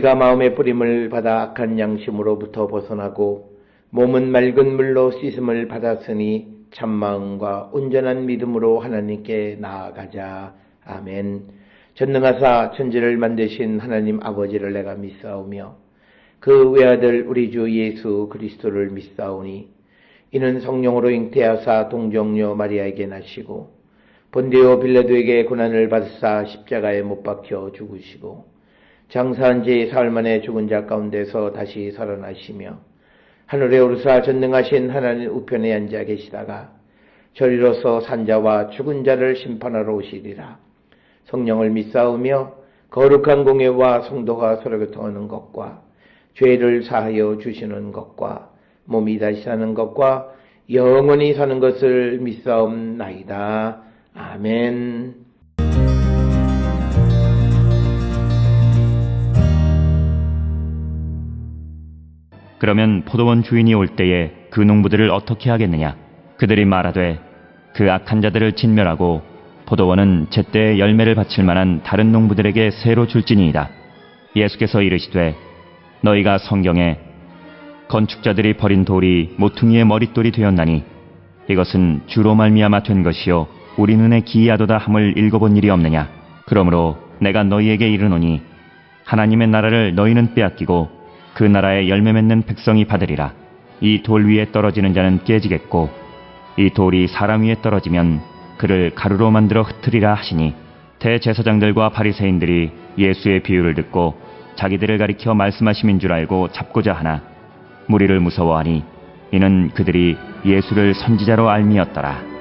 우리가 마음의 뿌림을 받아 악한 양심으로부터 벗어나고 몸은 맑은 물로 씻음을 받았으니 참마음과 온전한 믿음으로 하나님께 나아가자. 아멘. 전능하사 천지를 만드신 하나님 아버지를 내가 믿사오며 그 외아들 우리 주 예수 그리스도를 믿사오니 이는 성령으로 잉태하사 동정녀 마리아에게 나시고 본디오 빌라도에게 고난을 받으사 십자가에 못 박혀 죽으시고 장사한 지 사흘 만에 죽은 자 가운데서 다시 살아나시며 하늘에 오르사 전능하신 하나님 우편에 앉아 계시다가 저리로서 산자와 죽은 자를 심판하러 오시리라. 성령을 믿사오며 거룩한 공예와 성도가 서로 교통하는 것과 죄를 사하여 주시는 것과 몸이 다시 사는 것과 영원히 사는 것을 믿사옵나이다. 아멘. 그러면 포도원 주인이 올 때에 그 농부들을 어떻게 하겠느냐? 그들이 말하되 그 악한 자들을 진멸하고 포도원은 제때에 열매를 바칠 만한 다른 농부들에게 새로 줄지니이다. 예수께서 이르시되 너희가 성경에 건축자들이 버린 돌이 모퉁이의 머릿돌이 되었나니 이것은 주로 말미암아 된 것이요 우리 눈에 기이하도다 함을 읽어본 일이 없느냐? 그러므로 내가 너희에게 이르노니 하나님의 나라를 너희는 빼앗기고 그 나라의 열매 맺는 백성이 받으리라. 이 돌 위에 떨어지는 자는 깨지겠고 이 돌이 사람 위에 떨어지면 그를 가루로 만들어 흩으리라 하시니 대제사장들과 바리새인들이 예수의 비유를 듣고 자기들을 가리켜 말씀하심인 줄 알고 잡고자 하나 무리를 무서워하니 이는 그들이 예수를 선지자로 알미었더라.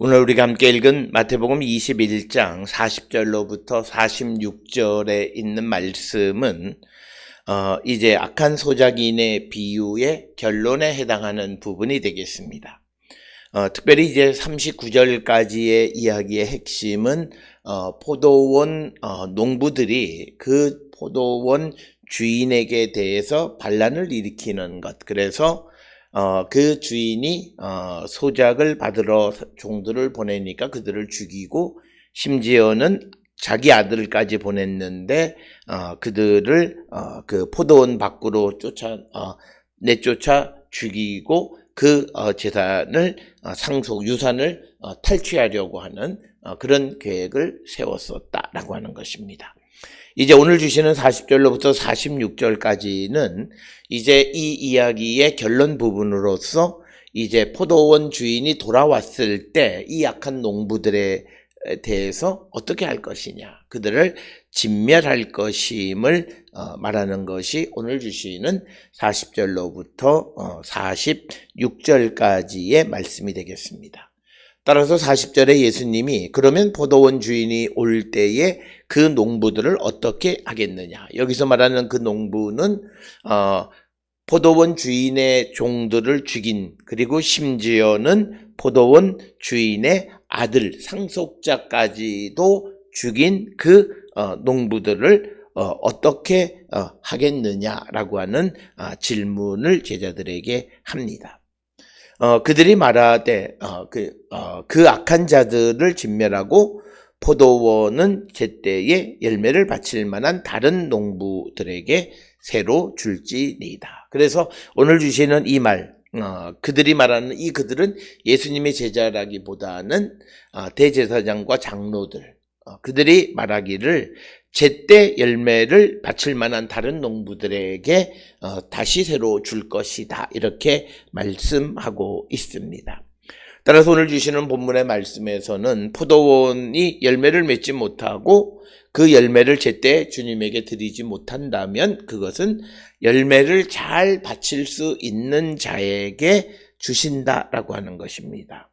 오늘 우리가 함께 읽은 마태복음 21장 40절로부터 46절에 있는 말씀은 이제 악한 소작인의 비유의 결론에 해당하는 부분이 되겠습니다. 특별히 이제 39절까지의 이야기의 핵심은 포도원 농부들이 그 포도원 주인에게 대해서 반란을 일으키는 것, 그래서 그 주인이 소작을 받으러 종들을 보내니까 그들을 죽이고 심지어는 자기 아들까지 보냈는데 그들을 그 포도원 밖으로 내쫓아 죽이고 그 재산을 유산을 탈취하려고 하는 그런 계획을 세웠었다라고 하는 것입니다. 이제 오늘 주시는 40절로부터 46절까지는 이제 이 이야기의 결론 부분으로서 이제 포도원 주인이 돌아왔을 때 이 악한 농부들에 대해서 어떻게 할 것이냐, 그들을 진멸할 것임을 말하는 것이 오늘 주시는 40절로부터 46절까지의 말씀이 되겠습니다. 따라서 40절에 예수님이 그러면 포도원 주인이 올 때에 그 농부들을 어떻게 하겠느냐, 여기서 말하는 그 농부는 포도원 주인의 종들을 죽인, 그리고 심지어는 포도원 주인의 아들 상속자까지도 죽인 그 농부들을 어떻게 하겠느냐라고 하는 질문을 제자들에게 합니다. 그들이 말하되 그 악한 자들을 진멸하고 포도원은 제때에 열매를 바칠 만한 다른 농부들에게 새로 줄지니이다. 그래서 오늘 주시는 이 말, 그들이 말하는 이 그들은 예수님의 제자라기보다는 대제사장과 장로들, 그들이 말하기를 제때 열매를 바칠 만한 다른 농부들에게 다시 새로 줄 것이다, 이렇게 말씀하고 있습니다. 따라서 오늘 주시는 본문의 말씀에서는 포도원이 열매를 맺지 못하고 그 열매를 제때 주님에게 드리지 못한다면 그것은 열매를 잘 바칠 수 있는 자에게 주신다라고 하는 것입니다.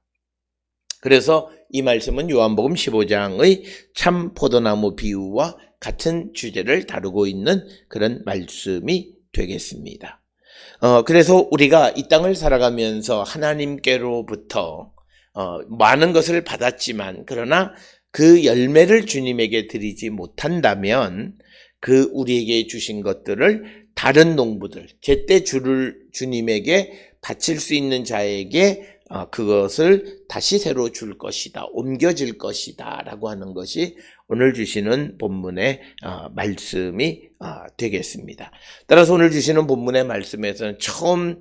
그래서 이 말씀은 요한복음 15장의 참 포도나무 비유와 같은 주제를 다루고 있는 그런 말씀이 되겠습니다. 그래서 우리가 이 땅을 살아가면서 하나님께로부터 많은 것을 받았지만 그러나 그 열매를 주님에게 드리지 못한다면 그 우리에게 주신 것들을 다른 농부들, 제때 주님에게 바칠 수 있는 자에게 그것을 다시 새로 줄 것이다, 옮겨질 것이다 라고 하는 것이 오늘 주시는 본문의 말씀이 되겠습니다. 따라서 오늘 주시는 본문의 말씀에서는 처음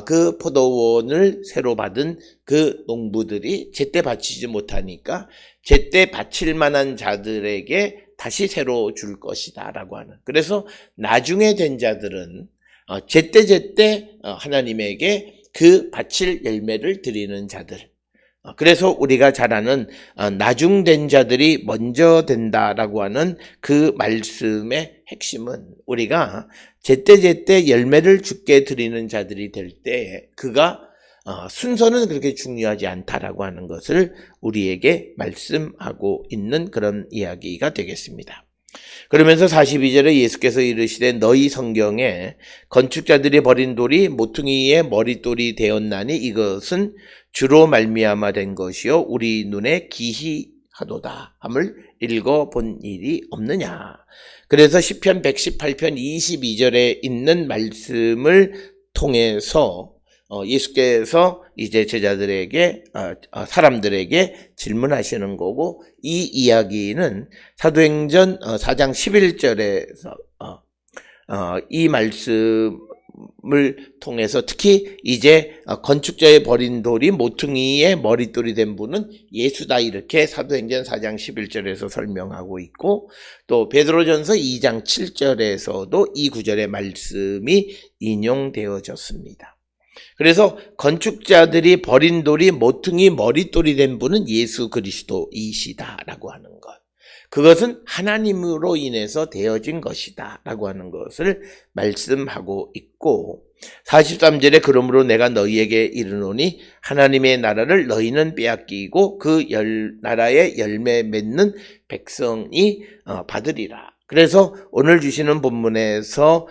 그 포도원을 새로 받은 그 농부들이 제때 바치지 못하니까 제때 바칠 만한 자들에게 다시 새로 줄 것이다 라고 하는, 그래서 나중에 된 자들은 제때 하나님에게 그 바칠 열매를 드리는 자들, 그래서 우리가 잘 아는 나중된 자들이 먼저 된다라고 하는 그 말씀의 핵심은 우리가 제때 열매를 주께 드리는 자들이 될 때 그가 순서는 그렇게 중요하지 않다라고 하는 것을 우리에게 말씀하고 있는 그런 이야기가 되겠습니다. 그러면서 42절에 예수께서 이르시되 너희 성경에 건축자들이 버린 돌이 모퉁이의 머릿돌이 되었나니 이것은 주로 말미암아 된 것이요 우리 눈에 기이하도다 함을 읽어본 일이 없느냐. 그래서 시편 118편 22절에 있는 말씀을 통해서 예수께서 이제 제자들에게 사람들에게 질문하시는 거고, 이 이야기는 사도행전 4장 11절에서 이 말씀을 통해서 특히 이제 건축자의 버린 돌이 모퉁이의 머릿돌이 된 분은 예수다, 이렇게 사도행전 4장 11절에서 설명하고 있고, 또 베드로전서 2장 7절에서도 이 구절의 말씀이 인용되어졌습니다. 그래서 건축자들이 버린 돌이 모퉁이 머릿돌이 된 분은 예수 그리스도이시다라고 하는 것, 그것은 하나님으로 인해서 되어진 것이다라고 하는 것을 말씀하고 있고, 43절에 그러므로 내가 너희에게 이르노니 하나님의 나라를 너희는 빼앗기고 그 나라의 열매 맺는 백성이 받으리라. 그래서 오늘 주시는 본문에서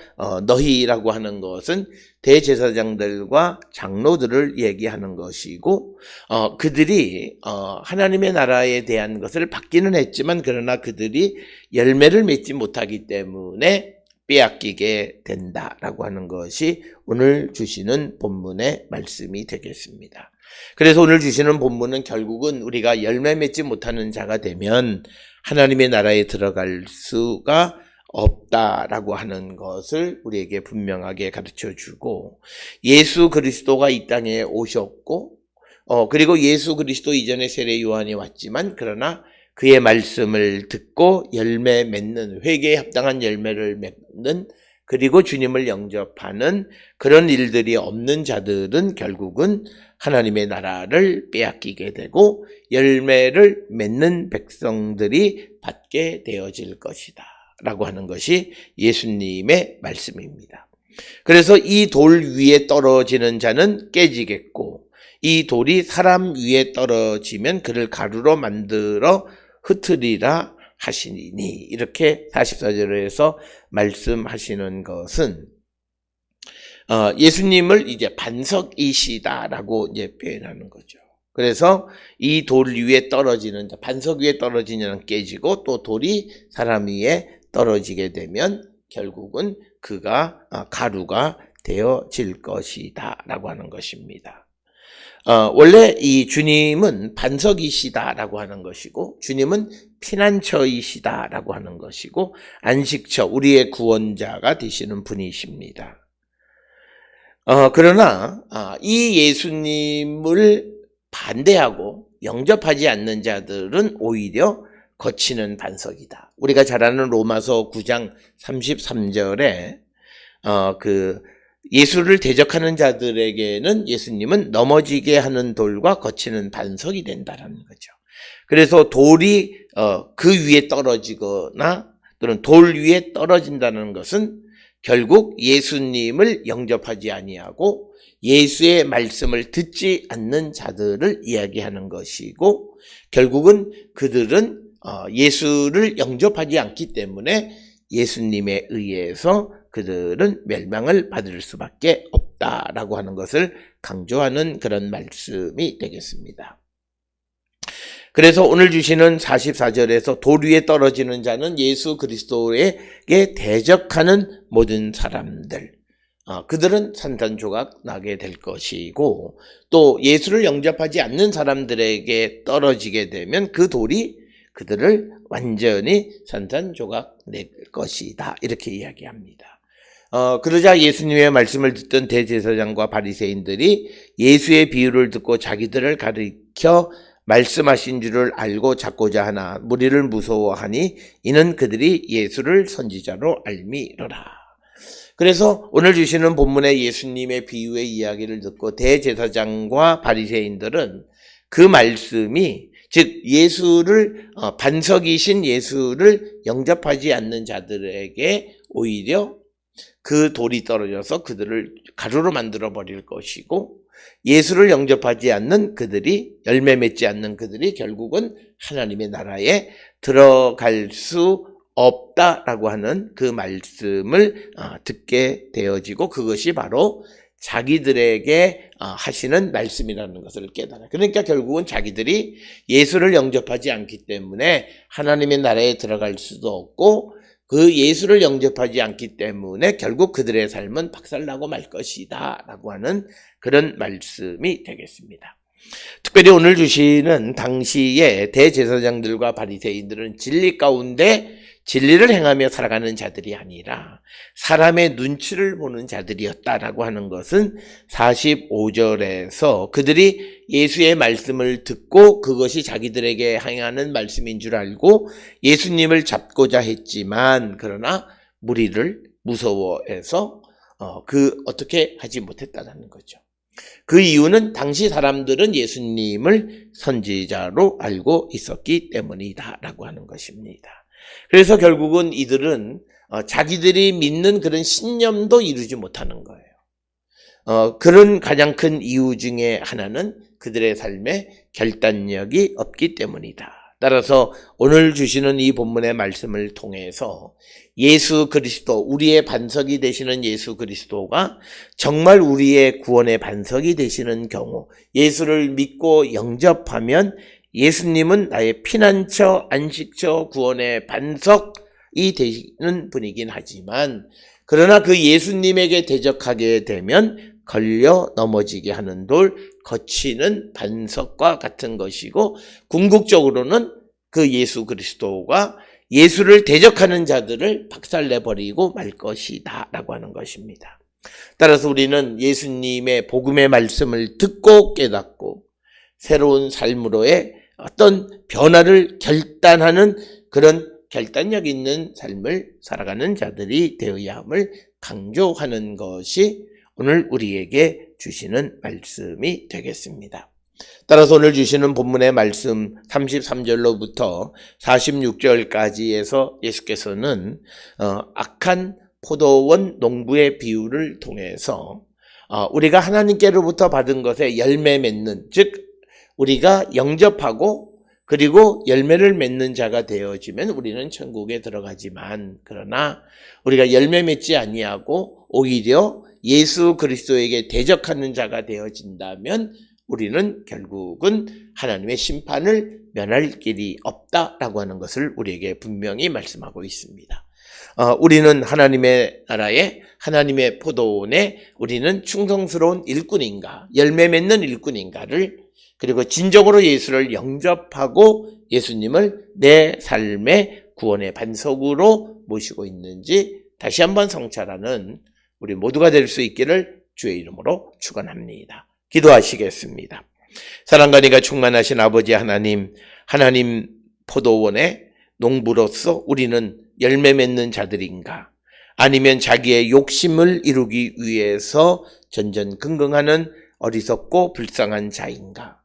너희라고 하는 것은 대제사장들과 장로들을 얘기하는 것이고, 그들이 하나님의 나라에 대한 것을 받기는 했지만 그러나 그들이 열매를 맺지 못하기 때문에 빼앗기게 된다라고 하는 것이 오늘 주시는 본문의 말씀이 되겠습니다. 그래서 오늘 주시는 본문은 결국은 우리가 열매 맺지 못하는 자가 되면 하나님의 나라에 들어갈 수가 없다라고 하는 것을 우리에게 분명하게 가르쳐주고, 예수 그리스도가 이 땅에 오셨고 그리고 예수 그리스도 이전에 세례 요한이 왔지만 그러나 그의 말씀을 듣고 열매 맺는, 회개에 합당한 열매를 맺는, 그리고 주님을 영접하는 그런 일들이 없는 자들은 결국은 하나님의 나라를 빼앗기게 되고 열매를 맺는 백성들이 받게 되어질 것이다 라고 하는 것이 예수님의 말씀입니다. 그래서 이 돌 위에 떨어지는 자는 깨지겠고 이 돌이 사람 위에 떨어지면 그를 가루로 만들어 흩으리라 하시니, 이렇게 44절에서 말씀하시는 것은 예수님을 이제 반석이시다라고 이제 표현하는 거죠. 그래서 이 돌 위에 떨어지는 자, 반석 위에 떨어지는 자는 깨지고 또 돌이 사람 위에 떨어지게 되면 결국은 그가 가루가 되어질 것이다라고 하는 것입니다. 원래 이 주님은 반석이시다라고 하는 것이고 주님은 피난처이시다라고 하는 것이고 안식처, 우리의 구원자가 되시는 분이십니다. 그러나 이 예수님을 반대하고 영접하지 않는 자들은 오히려 거치는 반석이다. 우리가 잘 아는 로마서 9장 33절에 예수를 대적하는 자들에게는 예수님은 넘어지게 하는 돌과 거치는 반석이 된다라는 거죠. 그래서 돌이 그 위에 떨어지거나 또는 돌 위에 떨어진다는 것은 결국 예수님을 영접하지 아니하고 예수의 말씀을 듣지 않는 자들을 이야기하는 것이고, 결국은 그들은 예수를 영접하지 않기 때문에 예수님에 의해서 그들은 멸망을 받을 수밖에 없다라고 하는 것을 강조하는 그런 말씀이 되겠습니다. 그래서 오늘 주시는 44절에서 돌 위에 떨어지는 자는 예수 그리스도에게 대적하는 모든 사람들, 그들은 산산조각 나게 될 것이고, 또 예수를 영접하지 않는 사람들에게 떨어지게 되면 그 돌이 그들을 완전히 산산조각 낼 것이다. 이렇게 이야기합니다. 그러자 예수님의 말씀을 듣던 대제사장과 바리새인들이 예수의 비유를 듣고 자기들을 가리켜 말씀하신 줄을 알고 잡고자 하나 무리를 무서워하니 이는 그들이 예수를 선지자로 알미러라. 그래서 오늘 주시는 본문의 예수님의 비유의 이야기를 듣고 대제사장과 바리새인들은 그 말씀이, 즉 예수를 반석이신 예수를 영접하지 않는 자들에게 오히려 그 돌이 떨어져서 그들을 가루로 만들어 버릴 것이고, 예수를 영접하지 않는 그들이, 열매 맺지 않는 그들이 결국은 하나님의 나라에 들어갈 수 없다라고 하는 그 말씀을 듣게 되어지고, 그것이 바로 자기들에게 하시는 말씀이라는 것을 깨달아요. 그러니까 결국은 자기들이 예수를 영접하지 않기 때문에 하나님의 나라에 들어갈 수도 없고, 그 예수를 영접하지 않기 때문에 결국 그들의 삶은 박살나고 말 것이다 라고 하는 그런 말씀이 되겠습니다. 특별히 오늘 주시는 당시에 대제사장들과 바리새인들은 진리 가운데 진리를 행하며 살아가는 자들이 아니라 사람의 눈치를 보는 자들이었다라고 하는 것은 45절에서 그들이 예수의 말씀을 듣고 그것이 자기들에게 행하는 말씀인 줄 알고 예수님을 잡고자 했지만, 그러나 무리를 무서워해서 어떻게 하지 못했다는 거죠. 그 이유는 당시 사람들은 예수님을 선지자로 알고 있었기 때문이다라고 하는 것입니다. 그래서 결국은 이들은 자기들이 믿는 그런 신념도 이루지 못하는 거예요. 그런 가장 큰 이유 중에 하나는 그들의 삶에 결단력이 없기 때문이다. 따라서 오늘 주시는 이 본문의 말씀을 통해서 예수 그리스도, 우리의 반석이 되시는 예수 그리스도가 정말 우리의 구원의 반석이 되시는 경우, 예수를 믿고 영접하면 예수님은 나의 피난처, 안식처, 구원의 반석이 되시는 분이긴 하지만, 그러나 그 예수님에게 대적하게 되면 걸려 넘어지게 하는 돌, 거치는 반석과 같은 것이고, 궁극적으로는 그 예수 그리스도가 예수를 대적하는 자들을 박살내버리고 말 것이다 라고 하는 것입니다. 따라서 우리는 예수님의 복음의 말씀을 듣고 깨닫고 새로운 삶으로의 어떤 변화를 결단하는 그런 결단력 있는 삶을 살아가는 자들이 되어야 함을 강조하는 것이 오늘 우리에게 주시는 말씀이 되겠습니다. 따라서 오늘 주시는 본문의 말씀 33절로부터 46절까지에서 예수께서는 악한 포도원 농부의 비유를 통해서 우리가 하나님께로부터 받은 것에 열매 맺는, 즉 우리가 영접하고 그리고 열매를 맺는 자가 되어지면 우리는 천국에 들어가지만, 그러나 우리가 열매 맺지 아니하고 오히려 예수 그리스도에게 대적하는 자가 되어진다면 우리는 결국은 하나님의 심판을 면할 길이 없다라고 하는 것을 우리에게 분명히 말씀하고 있습니다. 우리는 하나님의 나라에, 하나님의 포도원에 우리는 충성스러운 일꾼인가, 열매 맺는 일꾼인가를, 그리고 진정으로 예수를 영접하고 예수님을 내 삶의 구원의 반석으로 모시고 있는지 다시 한번 성찰하는 우리 모두가 될 수 있기를 주의 이름으로 축원합니다. 기도하시겠습니다. 사랑과 은혜가 충만하신 아버지 하나님, 하나님 포도원의 농부로서 우리는 열매 맺는 자들인가, 아니면 자기의 욕심을 이루기 위해서 전전긍긍하는 어리석고 불쌍한 자인가,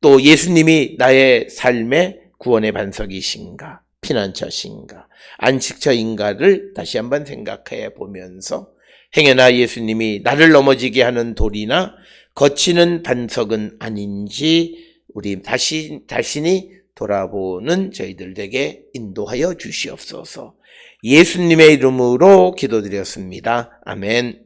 또 예수님이 나의 삶의 구원의 반석이신가, 피난처신가, 안식처인가를 다시 한번 생각해 보면서 행여나 예수님이 나를 넘어지게 하는 돌이나 거치는 반석은 아닌지 우리 자신이 돌아보는 저희들에게 인도하여 주시옵소서. 예수님의 이름으로 기도드렸습니다. 아멘.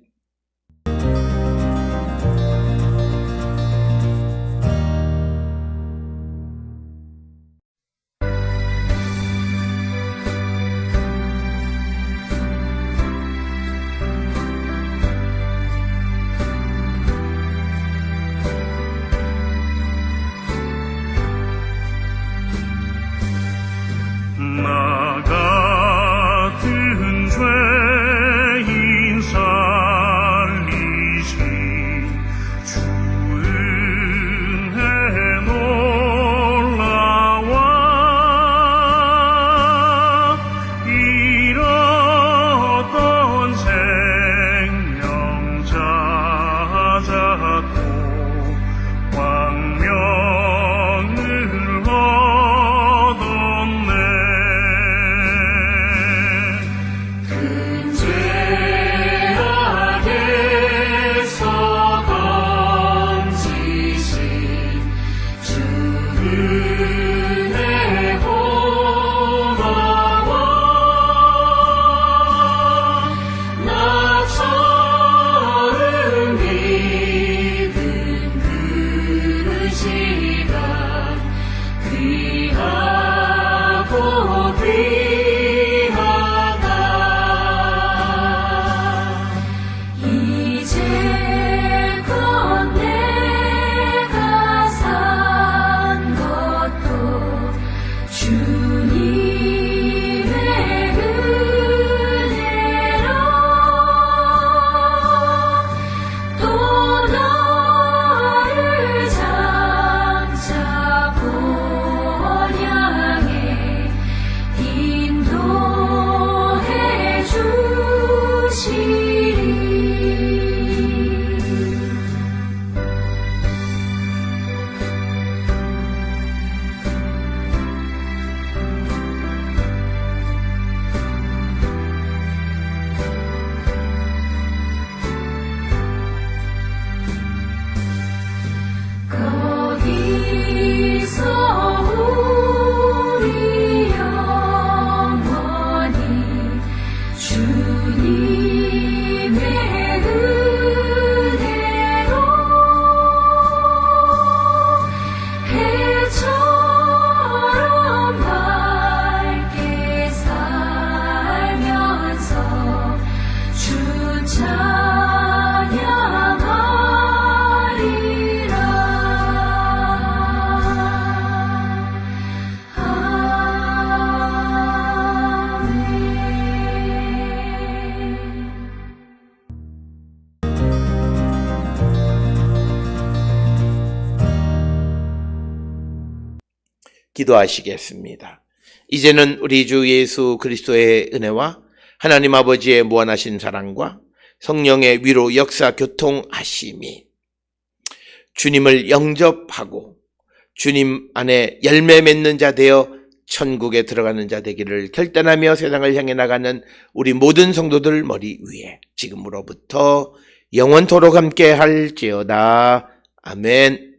기도하시겠습니다. 이제는 우리 주 예수 그리스도의 은혜와 하나님 아버지의 무한하신 사랑과 성령의 위로 역사 교통하심이 주님을 영접하고 주님 안에 열매 맺는 자 되어 천국에 들어가는 자 되기를 결단하며 세상을 향해 나가는 우리 모든 성도들 머리 위에 지금으로부터 영원토록 함께 할지어다. 아멘.